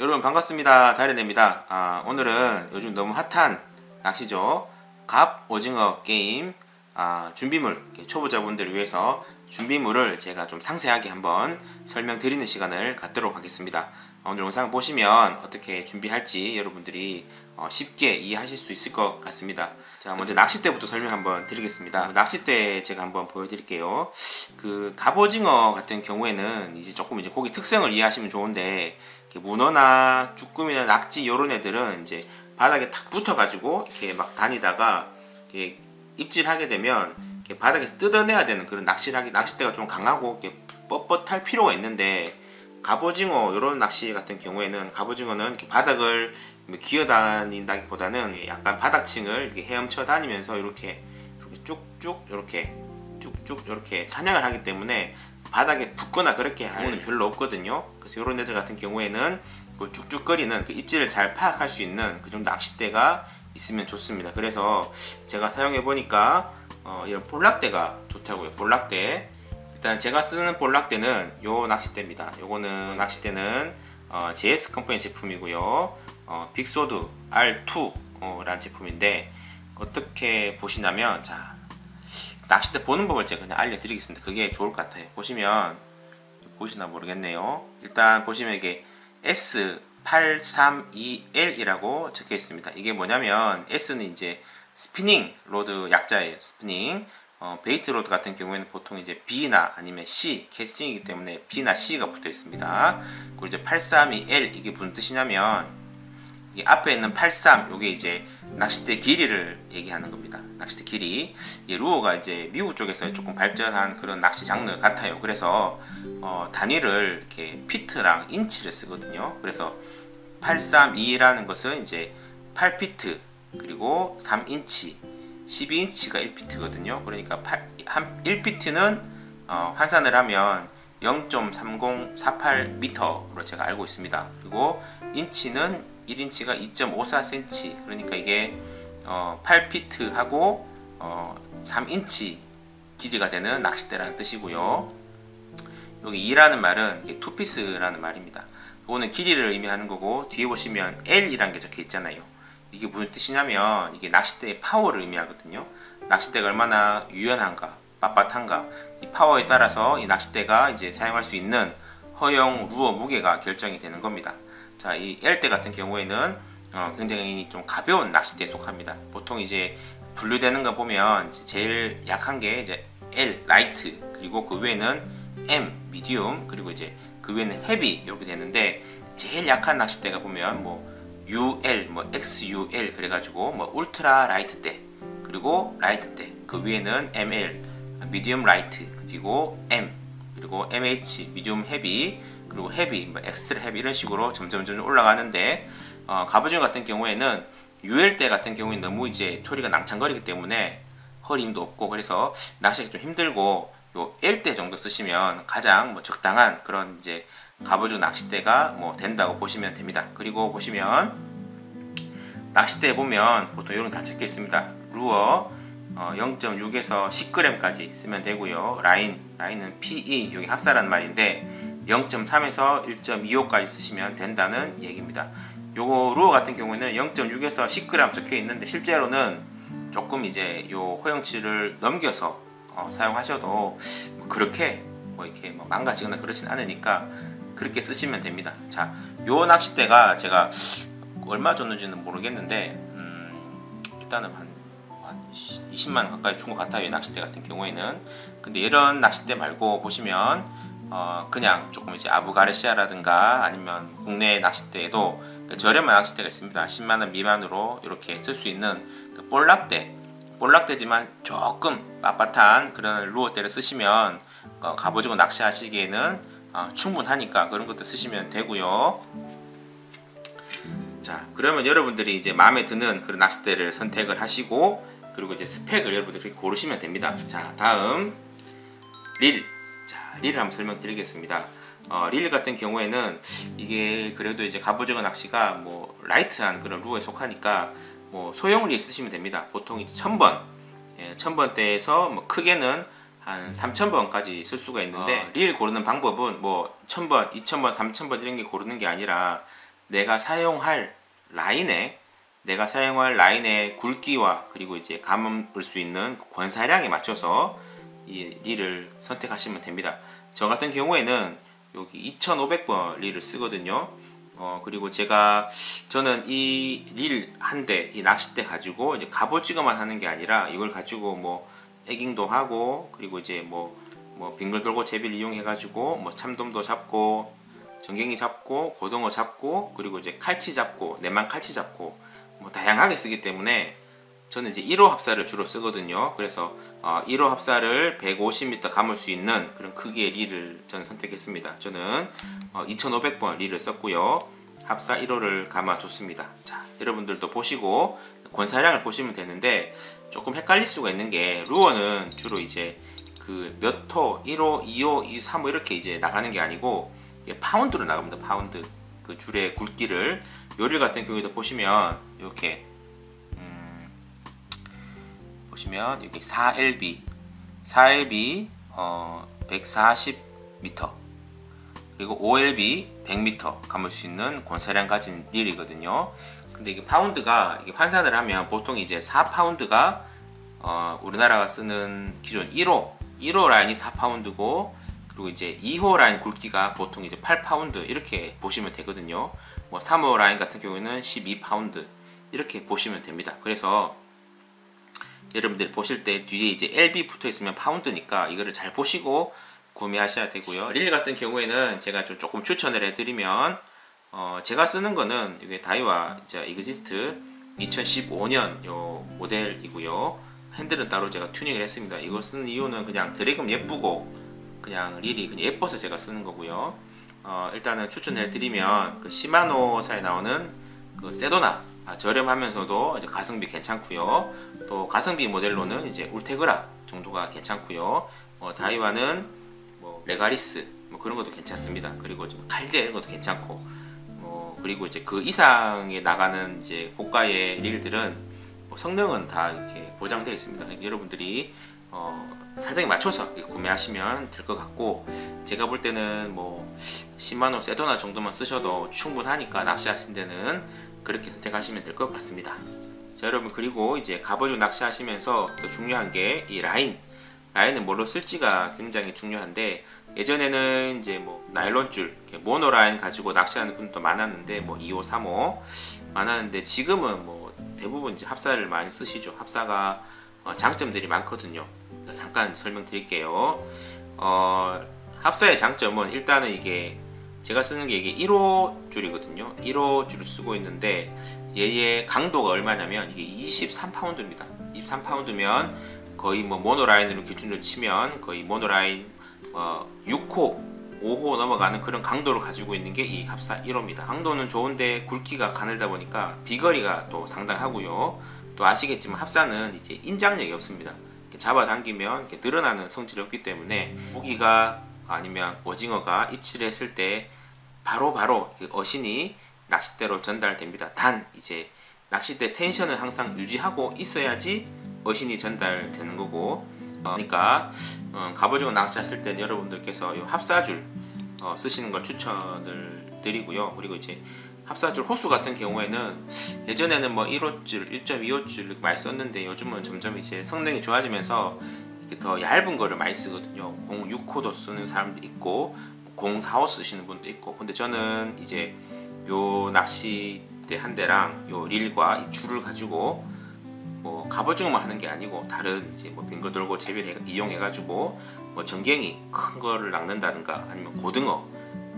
여러분 반갑습니다. 다이렌입니다. 오늘은 요즘 너무 핫한 낚시죠. 갑 오징어 게임 준비물, 초보자분들을 위해서 준비물을 제가 좀 상세하게 한번 설명드리는 시간을 갖도록 하겠습니다. 오늘 영상 보시면 어떻게 준비할지 여러분들이 쉽게 이해하실 수 있을 것 같습니다. 자, 먼저 낚싯대부터 설명 한번 드리겠습니다. 낚싯대 제가 한번 보여드릴게요. 그 갑오징어 같은 경우에는 이제 조금 고기 특성을 이해하시면 좋은데, 문어나 쭈꾸미나 낙지 이런 애들은 이제 바닥에 탁 붙어가지고 이렇게 막 다니다가 이렇게 입질하게 되면 이렇게 바닥에서 뜯어내야 되는 그런 낚싯대가 좀 강하고 이렇게 뻣뻣할 필요가 있는데, 갑오징어 이런 낚시 같은 경우에는 갑오징어는 이렇게 바닥을 기어다닌다기보다는 약간 바닥층을 이렇게 헤엄쳐 다니면서 이렇게 쭉쭉 이렇게 사냥을 하기 때문에 바닥에 붙거나 그렇게 할 경우는 별로 없거든요. 그래서 이런 애들 같은 경우에는 그 쭉쭉거리는 그 입질을 잘 파악할 수 있는 그 정도 낚싯대가 있으면 좋습니다. 그래서 제가 사용해 보니까 이런 볼락대가 좋다고요. 볼락대. 일단 제가 쓰는 볼락대는 요 낚싯대입니다. 요거는 낚싯대는 JS 컴퍼니 제품이고요. 빅소드 R2라는 제품인데, 어떻게 보시냐면, 자, 낚싯대 보는 법을 제가 그냥 알려드리겠습니다. 그게 좋을 것 같아요. 보시면, 보시나 모르겠네요. 일단 보시면 이게 S832L이라고 적혀 있습니다. 이게 뭐냐면, S는 이제 스피닝 로드 약자예요. 스피닝. 베이트 로드 같은 경우에는 보통 이제 B나 아니면 C, 캐스팅이기 때문에 B나 C가 붙어 있습니다. 그리고 이제 832L, 이게 무슨 뜻이냐면, 이 앞에 있는 83, 요게 이제 낚싯대 길이를 얘기하는 겁니다. 낚싯대 길이. 이 루어가 이제 미국 쪽에서 조금 발전한 그런 낚시 장르 같아요. 그래서 단위를 이렇게 피트랑 인치를 쓰거든요. 그래서 832라는 것은 이제 8피트 그리고 3인치, 12인치가 1피트거든요. 그러니까 1피트는 환산을 하면 0.3048m로 제가 알고 있습니다. 그리고 인치는 1인치가 2.54cm, 그러니까 이게 8피트하고 3인치 길이가 되는 낚싯대라는 뜻이고요. 여기 2라는 말은 이게 투피스라는 말입니다. 이거는 길이를 의미하는 거고, 뒤에 보시면 L이라는 게 적혀 있잖아요. 이게 무슨 뜻이냐면, 이게 낚싯대의 파워를 의미하거든요. 낚싯대가 얼마나 유연한가, 빳빳한가, 이 파워에 따라서 이 낚싯대가 이제 사용할 수 있는 허용 루어 무게가 결정이 되는 겁니다. 자, 이 L대 같은 경우에는 굉장히 좀 가벼운 낚싯대에 속합니다. 보통 이제 분류되는 거 보면 제일 약한 게 이제 L, 라이트, 그리고 그 위에는 M, 미디움, 그리고 이제 그 위에는 헤비 이렇게 되는데, 제일 약한 낚싯대가 보면 뭐 UL, 뭐 XUL 그래가지고 뭐 울트라 라이트대, 그리고 라이트대, 그 위에는 ML, 미디움 라이트, 그리고 M, 그리고 MH, 미디움 헤비, 그리고 헤비, 뭐 엑스트라 헤비, 이런 식으로 점점 올라가는데, 갑오징어 같은 경우에는 UL대 같은 경우에 너무 이제 초리가 낭창거리기 때문에 허리 힘도 없고, 그래서 낚시가 좀 힘들고, 요 L대 정도 쓰시면 가장 뭐 적당한 그런 이제 갑오징어 낚싯대가 뭐 된다고 보시면 됩니다. 그리고 보시면 낚싯대에 보면 보통 이런 거 다 적혀 있습니다. 루어 0.6에서 10g까지 쓰면 되고요. 라인은 PE, 여기 합사라는 말인데 0.3에서 1.25까지 쓰시면 된다는 얘기입니다. 요거 루어 같은 경우에는 0.6에서 10g 적혀 있는데, 실제로는 조금 이제 요 허용치를 넘겨서 사용하셔도 그렇게 뭐 이렇게 뭐 망가지거나 그러진 않으니까 그렇게 쓰시면 됩니다. 자, 요 낚싯대가 제가 얼마 줬는지는 모르겠는데, 일단은 한 20만원 가까이 준 것 같아요, 이 낚싯대 같은 경우에는. 근데 이런 낚싯대 말고 보시면 그냥 조금 이제 아부가르시아라든가 아니면 국내 낚싯대에도 저렴한 낚싯대가 있습니다. 10만원 미만으로 이렇게 쓸 수 있는 그 볼락대지만 조금 빳빳한 그런 루어대를 쓰시면 갑오징어 낚시하시기에는 충분하니까 그런 것도 쓰시면 되고요. 자, 그러면 여러분들이 이제 마음에 드는 그런 낚싯대를 선택을 하시고, 그리고 이제 스펙을 여러분들이 고르시면 됩니다. 자, 다음 릴. 자, 릴을 한번 설명드리겠습니다. 릴 같은 경우에는 이게 그래도 이제 갑오징어 낚시가 뭐 라이트한 그런 루어에 속하니까 뭐 소형 릴 쓰시면 됩니다. 보통 이제 1000번, 1000번대에서 뭐 크게는 한 3000번까지 쓸 수가 있는데, 릴 고르는 방법은 뭐 1000번, 2000번, 3000번 이런 게 고르는 게 아니라 내가 사용할 라인의 굵기와 그리고 이제 감을 수 있는 권사량에 맞춰서 이 릴을 선택하시면 됩니다. 저 같은 경우에는 여기 2500번 릴을 쓰거든요. 그리고 저는 이 릴 한 대, 이 낚싯대 가지고 이제 갑오징어만 하는 게 아니라 이걸 가지고 뭐 에깅도 하고, 그리고 이제 뭐 빙글 돌고 제비를 이용해 가지고 뭐 참돔도 잡고, 전갱이 잡고, 고등어 잡고, 그리고 이제 칼치 잡고, 내만 칼치 잡고, 뭐 다양하게 쓰기 때문에 저는 이제 1호 합사를 주로 쓰거든요. 그래서 1호 합사를 150m 감을 수 있는 그런 크기의 릴을 저는 선택했습니다. 저는 2500번 릴을 썼고요. 합사 1호를 감아줬습니다. 자, 여러분들도 보시고 권사량을 보시면 되는데, 조금 헷갈릴 수가 있는 게, 루어는 주로 이제 그 몇 호, 1호, 2호, 3호 이렇게 이제 나가는 게 아니고 파운드로 나갑니다. 파운드. 그 줄의 굵기를. 요릴 같은 경우에도 보시면 이렇게 보시면 여기 4LB 140m, 그리고 5LB 100m 감을 수 있는 권사량 가진 릴이거든요. 근데 이게 파운드가, 이게 환산을 하면 보통 이제 4파운드가 우리나라가 쓰는 기존 1호 라인이 4파운드고, 그리고 이제 2호 라인 굵기가 보통 이제 8파운드 이렇게 보시면 되거든요. 뭐 3호 라인 같은 경우에는 12파운드 이렇게 보시면 됩니다. 그래서 여러분들이 보실 때 뒤에 이제 LB 붙어 있으면 파운드니까 이거를 잘 보시고 구매하셔야 되고요. 릴 같은 경우에는 제가 좀 조금 추천을 해드리면, 제가 쓰는 거는 이게 다이와 이그지스트 2015년 요 모델이고요. 핸들은 따로 제가 튜닝을 했습니다. 이거 쓰는 이유는 그냥 드래그면 예쁘고 그냥 릴이 그냥 예뻐서 제가 쓰는 거고요. 일단은 추천해 드리면 그 시마노사에 나오는 그 세도나, 저렴하면서도 이제 가성비 괜찮고요. 또 가성비 모델로는 이제 울테그라 정도가 괜찮고요. 다이와는 뭐 레가리스 뭐 그런 것도 괜찮습니다. 그리고 좀 칼데 이런 것도 괜찮고, 그리고 이제 그 이상에 나가는 이제 고가의 릴들은 뭐 성능은 다 이렇게 보장되어 있습니다. 그러니까 여러분들이 사정에 맞춰서 구매하시면 될 것 같고, 제가 볼 때는 뭐 10만원 세도나 정도만 쓰셔도 충분하니까 낚시하신 데는 그렇게 선택하시면 될 것 같습니다. 자, 여러분, 그리고 이제 갑오징어 낚시하시면서 또 중요한 게 이 라인은 뭘로 쓸지가 굉장히 중요한데, 예전에는 이제 뭐 나일론줄 모노 라인 가지고 낚시하는 분도 많았는데, 뭐 2호, 3호 많았는데, 지금은 뭐 대부분 이제 합사를 많이 쓰시죠. 합사가 장점들이 많거든요. 잠깐 설명드릴게요. 합사의 장점은 일단은 이게 제가 쓰는 게 이게 1호 줄이거든요. 1호 줄을 쓰고 있는데, 얘의 강도가 얼마냐면 이게 23파운드입니다. 23파운드면 거의 뭐 모노라인으로 기준으로 치면 거의 모노라인 6호, 5호 넘어가는 그런 강도를 가지고 있는 게 이 합사 1호입니다. 강도는 좋은데 굵기가 가늘다 보니까 비거리가 또 상당하고요. 또 아시겠지만 합사는 이제 인장력이 없습니다. 잡아당기면 이렇게 늘어나는 성질이 없기 때문에 고기가 아니면 오징어가 입질을 했을 때 바로 어신이 낚싯대로 전달됩니다. 단 이제 낚싯대 텐션을 항상 유지하고 있어야지 어신이 전달되는 거고, 그러니까 갑오징어 낚시하실 때 여러분들께서 이 합사줄 쓰시는 걸 추천을 드리고요. 그리고 이제 합사줄 호수 같은 경우에는 예전에는 뭐 1호줄, 1.25줄 이렇게 많이 썼는데, 요즘은 점점 이제 성능이 좋아지면서 이렇게 더 얇은 거를 많이 쓰거든요. 06호도 쓰는 사람도 있고 04호 쓰시는 분도 있고. 근데 저는 이제 요 낚싯대 한 대랑 요 릴과 이 줄을 가지고 뭐 갑오징어만 하는 게 아니고 다른 이제 뭐 빙글 돌고 제비를 이용해 가지고 뭐 전갱이 큰 거를 낚는다든가 아니면 고등어,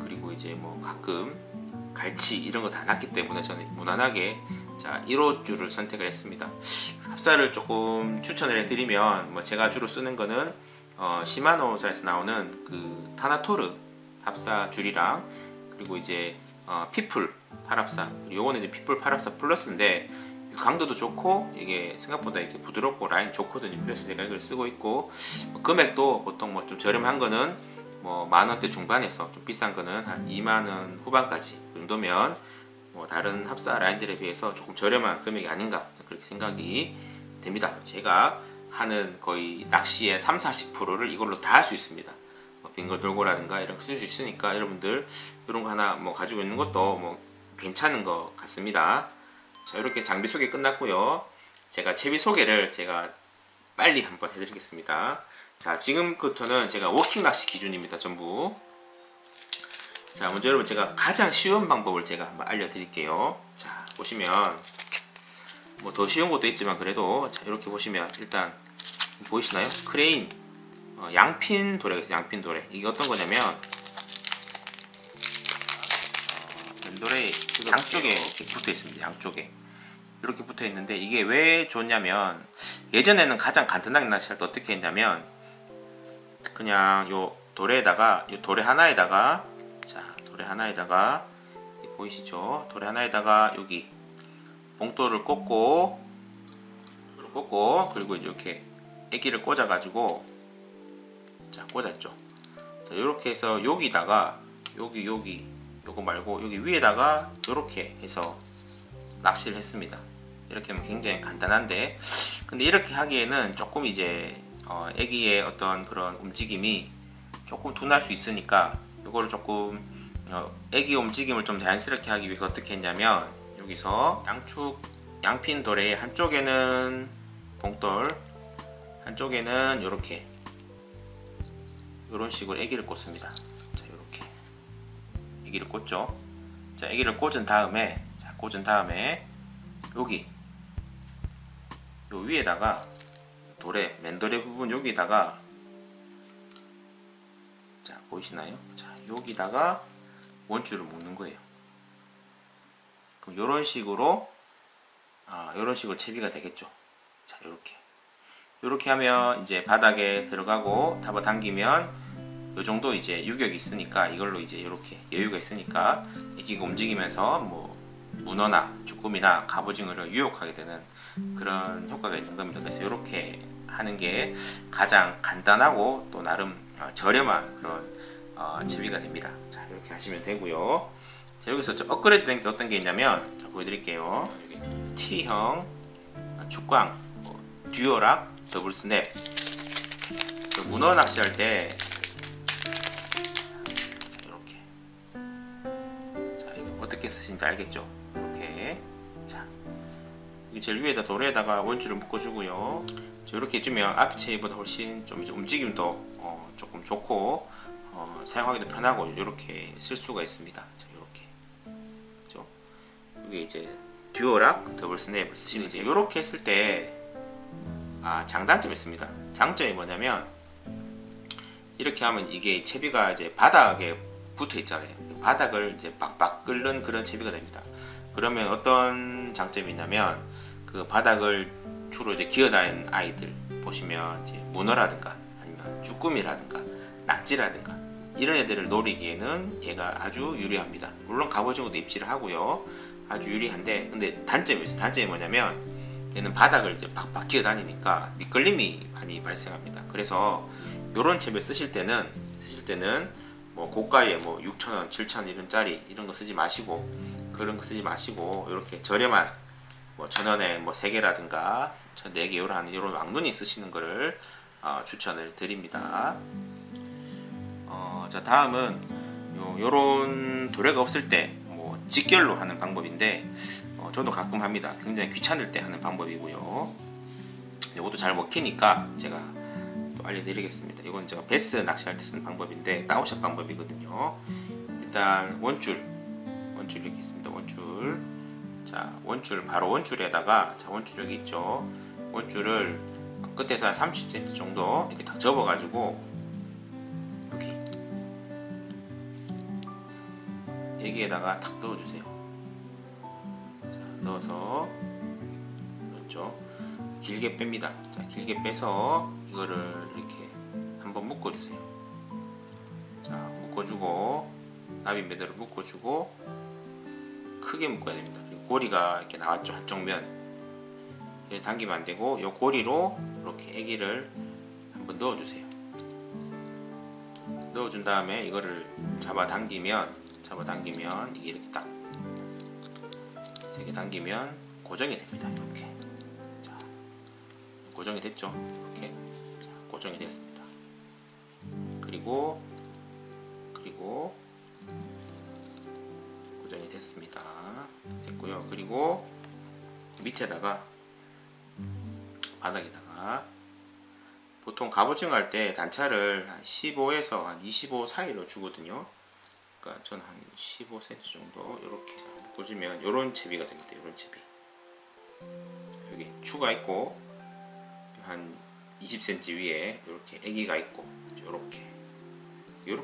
그리고 이제 뭐 가끔 갈치 이런 거 다 낚기 때문에 저는 무난하게 1호 줄을 선택을 했습니다. 합사를 조금 추천을 해드리면, 뭐 제가 주로 쓰는 거는 시마노사에서 나오는 그 타나토르 합사 줄이랑, 그리고 이제 피플 8합사, 요거는 이제 피플 8합사 플러스인데 강도도 좋고 이게 생각보다 이렇게 부드럽고 라인이 좋거든요. 그래서 제가 이걸 쓰고 있고, 금액도 보통 뭐 좀 저렴한 거는 뭐 만원대 중반에서 좀 비싼 거는 한 2만원 후반까지 그 정도면 뭐 다른 합사 라인들에 비해서 조금 저렴한 금액이 아닌가 그렇게 생각이 됩니다. 제가 하는 거의 낚시의 30-40%를 이걸로 다 할 수 있습니다. 뭐 빙글 돌고라든가 이런 거 쓸 수 있으니까 여러분들 이런 거 하나 뭐 가지고 있는 것도 뭐 괜찮은 것 같습니다. 자, 이렇게 장비 소개 끝났고요. 제가 채비 소개를 제가 빨리 한번 해드리겠습니다. 자, 지금부터는 제가 워킹 낚시 기준입니다. 전부. 자, 먼저 여러분 제가 가장 쉬운 방법을 제가 한번 알려드릴게요. 자, 보시면 뭐 더 쉬운 것도 있지만 그래도 자, 이렇게 보시면 일단 보이시나요? 크레인 양핀 도래가 있어요. 양핀 도래. 이게 어떤 거냐면 면도래 양쪽에 이렇게 붙어 있습니다. 양쪽에 이렇게 붙어 있는데 이게 왜 좋냐면 예전에는 가장 간단하게 낚시할 때 어떻게 했냐면 그냥 요 도래에다가 요 도래 하나에다가 자 도래 하나에다가 보이시죠? 도래 하나에다가 여기 봉돌을 꽂고 그리고 이렇게 애기를 꽂아 가지고 자 꽂았죠. 자 이렇게 해서 여기다가 여기 요거 말고 여기 위에다가 이렇게 해서 낚시를 했습니다. 이렇게 하면 굉장히 간단한데 근데 이렇게 하기에는 조금 이제 애기의 어떤 그런 움직임이 조금 둔할 수 있으니까 이거를 조금 애기 움직임을 좀 자연스럽게 하기 위해서 어떻게 했냐면 여기서 양핀 돌에 한쪽에는 봉돌 한쪽에는 이렇게 이런 식으로 애기를 꽂습니다. 자 이렇게 애기를 꽂죠. 자 애기를 꽂은 다음에 여기 요 위에다가 돌에 맨돌의 부분 여기다가 자 보이시나요? 자 여기다가 원줄을 묶는 거예요. 그럼 요런 식으로 채비가 되겠죠. 자 요렇게 하면 이제 바닥에 들어가고 잡아당기면 요 정도 이제 유격이 있으니까 이걸로 이제 이렇게 여유가 있으니까 애기가 움직이면서 뭐 문어나 쭈꾸미나 갑오징어를 유혹하게 되는 그런 효과가 있는 겁니다. 그래서 이렇게 하는 게 가장 간단하고 또 나름 저렴한 그런 채비가 됩니다. 자 이렇게 하시면 되고요. 자, 여기서 좀 업그레이드 된 게 어떤 게 있냐면 자, 보여드릴게요. 여기 T형 축광 듀얼락 더블 스냅 문어 낚시할 때 이렇게 자 이거 어떻게 쓰시는지 알겠죠? 이렇게 자 여기 제일 위에다 돌에다가 원줄을 묶어주고요. 이렇게 해주면 앞 채비보다 훨씬 좀 이제 움직임도 조금 좋고 사용하기도 편하고 이렇게 쓸 수가 있습니다. 자 이렇게 그죠? 이게 이제 듀얼락 더블 스냅을 쓰시는 이제 이렇게 했을 때 장단점이 있습니다. 장점이 뭐냐면 이렇게 하면 이게 채비가 이제 바닥에 붙어 있잖아요. 바닥을 이제 빡빡 끓는 그런 채비가 됩니다. 그러면 어떤 장점이 있냐면 그 바닥을 주로 이제 기어다니는 아이들 보시면 이제 문어라든가 아니면 쭈꾸미라든가 낙지라든가 이런 애들을 노리기에는 얘가 아주 유리합니다. 물론 갑오징어도 입질을 하고요. 아주 유리한데 근데 단점이 있어요. 단점이 뭐냐면 얘는 바닥을 이제 팍팍 기어다니니까 미끌림이 많이 발생합니다. 그래서 이런 채비 쓰실 때는 뭐 고가의 뭐 6,000원, 7,000원 이런 짜리 이런 거 쓰지 마시고 그런 거 쓰지 마시고 이렇게 저렴한 뭐 1,000원에 뭐 3개라든가 4개 이런 왕눈이 쓰시는 거를 추천을 드립니다. 자 다음은 요런 도래가 없을 때 뭐 직결로 하는 방법인데 저도 가끔 합니다. 굉장히 귀찮을 때 하는 방법이고요. 이것도 잘 먹히니까 제가 또 알려드리겠습니다. 이건 제가 베스 낚시할 때 쓰는 방법인데 다운샷 방법이거든요. 일단 원줄 이렇게 있습니다. 원줄 자 원줄 바로 원줄에다가 자 원줄 여기 있죠. 원줄을 끝에서 한 30cm 정도 이렇게 딱 접어 가지고 여기 여기에다가 탁 넣어주세요. 자, 넣어서 넣었죠. 길게 뺍니다. 자, 길게 빼서 이거를 이렇게 한번 묶어주세요. 자, 묶어주고 나비 매듭을 묶어주고 크게 묶어야 됩니다. 고리가 이렇게 나왔죠. 한쪽 면. 여기서 당기면 안 되고 이 고리로 이렇게 애기를 한번 넣어주세요. 넣어준 다음에 이거를 잡아당기면 이게 이렇게 딱 되게 당기면 고정이 됩니다. 이렇게 자, 고정이 됐죠. 이렇게 자, 고정이 됐습니다. 그리고 고정이 됐습니다. 됐습니다. 됐고요. 그리고 밑에다가 바닥에다가 보통 갑오징어 할 때 단차를 한 15에서 한 25 사이로 주거든요. 그러니까 저는 한 15cm 정도 이렇게 꽂으면 이런 채비가 됩니다. 이런 채비. 여기 추가 있고 한 20cm 위에 이렇게 애기가 있고 이렇게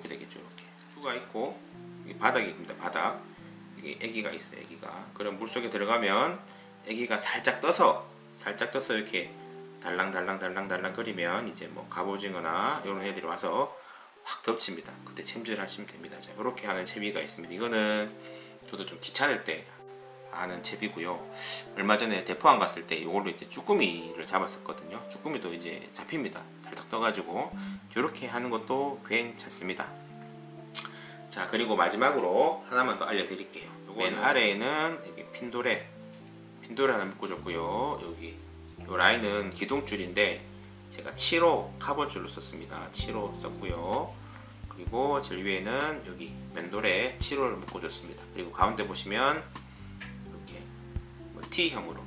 되겠죠. 이렇게 추가 있고 여기 바닥입니다. 바닥. 여기 애기가 있어요. 애기가. 그럼 물 속에 들어가면 애기가 살짝 떠서 이렇게 달랑달랑 거리면 이제 뭐 갑오징어나 이런 애들이 와서 확 덮칩니다. 그때 챔질하시면 됩니다. 자, 이렇게 하는 채비가 있습니다. 이거는 저도 좀 귀찮을 때 하는 채비고요. 얼마 전에 대포항 갔을 때 이걸로 이제 쭈꾸미를 잡았었거든요. 쭈꾸미도 이제 잡힙니다. 살짝 떠가지고 이렇게 하는 것도 괜찮습니다. 자, 그리고 마지막으로 하나만 더 알려드릴게요. 맨 아래에는 여기 핀도레 하나 묶어줬고요. 여기 요 라인은 기둥줄인데 제가 7호 카본줄로 썼습니다. 7호 썼고요. 그리고 제일 위에는 여기 맨돌에 7호를 묶어줬습니다. 그리고 가운데 보시면 이렇게 뭐 T형으로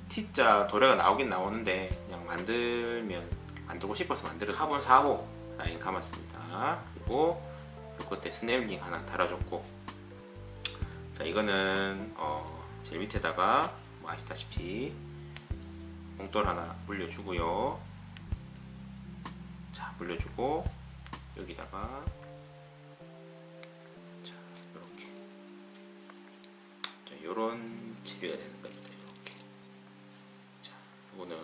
T자 도래가 나오긴 나오는데 그냥 만들고 싶어서 만들어서 카본 4호 라인 감았습니다. 그리고 요 끝에 스냅링 하나 달아줬고, 자, 이거는 제일 밑에다가 뭐 아시다시피 봉돌 하나 물려주고요. 자, 물려주고 여기다가 자, 이렇게 자, 요런 채비가 되는 겁니다. 이렇게. 자, 요거는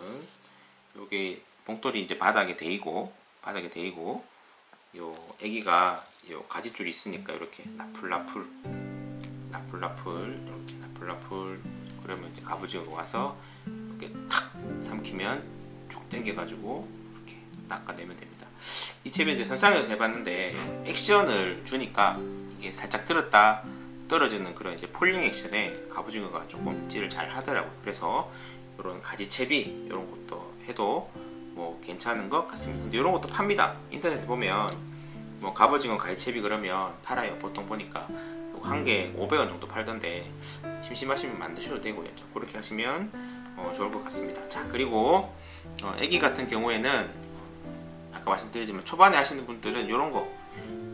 요게 봉돌이 이제 바닥에 대이고 요 애기가 요 가지줄이 있으니까 이렇게 나풀나풀 이렇게 나풀나풀 그러면 이제 갑오징어가 와서 이렇게 탁 삼키면 쭉 당겨가지고 이렇게 낚아내면 됩니다. 이 채비 이제 선상에서 해봤는데 액션을 주니까 이게 살짝 들었다 떨어지는 그런 이제 폴링 액션에 갑오징어가 조금 찌를 잘 하더라고요. 그래서 이런 가지 채비 이런 것도 해도 뭐 괜찮은 것 같습니다. 근데 이런 것도 팝니다. 인터넷에 보면 뭐 갑오징어 가지 채비 그러면 팔아요. 보통 보니까 한 개 500원 정도 팔던데 심심하시면 만드셔도 되고요. 그렇게 하시면 좋을 것 같습니다. 자, 그리고 애기 같은 경우에는 아까 말씀드리지만 초반에 하시는 분들은 이런 거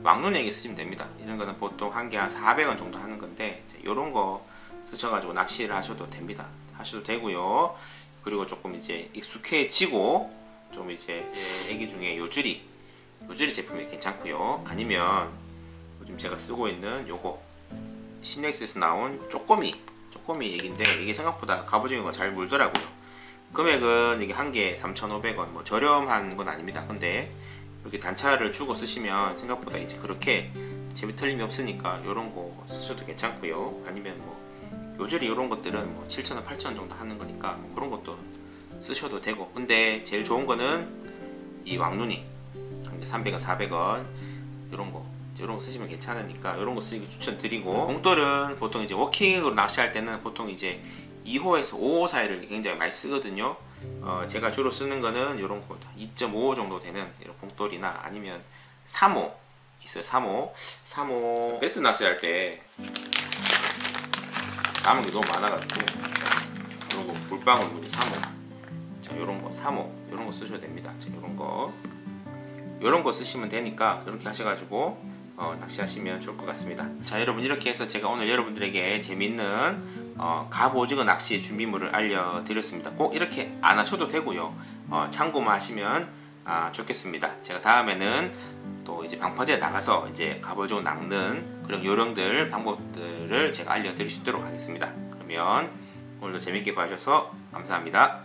왕눈 애기 쓰시면 됩니다. 이런 거는 보통 한 개 한 400원 정도 하는 건데 이런 거 쓰셔가지고 낚시를 하셔도 됩니다. 하셔도 되고요. 그리고 조금 이제 익숙해지고 좀 이제 애기 중에 요즈리 제품이 괜찮고요. 아니면 요즘 제가 쓰고 있는 요거 시넥스에서 나온 쪼꼬미 얘기인데 이게 생각보다 갑오징어가 잘 물더라고요. 금액은 이게 한 개 3,500원 뭐 저렴한 건 아닙니다. 근데 이렇게 단차를 주고 쓰시면 생각보다 이제 그렇게 재미 틀림이 없으니까 이런 거 쓰셔도 괜찮고요. 아니면 뭐 요즈리 이런 것들은 뭐 7,000원 8,000원 정도 하는 거니까 뭐 그런 것도 쓰셔도 되고, 근데 제일 좋은 거는 이 왕눈이 한 개 300원 400원 이런 거 쓰시면 괜찮으니까 이런 거 쓰기 추천드리고, 봉돌은 보통 이제 워킹으로 낚시할 때는 보통 이제 2호에서 5호 사이를 굉장히 많이 쓰거든요. 제가 주로 쓰는 거는 이런 거 2.5호 정도 되는 이런 봉돌이나 아니면 3호 있어요. 3호 베스 낚시할 때 남은 게 너무 많아가지고 이런 거 물방울물이 3호, 자, 이런 거 3호 이런 거 쓰셔도 됩니다. 자, 이런 거 쓰시면 되니까 이렇게 하셔가지고 낚시하시면 좋을 것 같습니다. 자, 여러분, 이렇게 해서 제가 오늘 여러분들에게 재밌는 갑오징어 낚시 준비물을 알려드렸습니다. 꼭 이렇게 안 하셔도 되고요. 참고만 하시면 좋겠습니다. 제가 다음에는 또 이제 방파제 나가서 이제 갑오징어 낚는 그런 요령들 방법들을 제가 알려드릴 수 있도록 하겠습니다. 그러면 오늘도 재밌게 봐주셔서 감사합니다.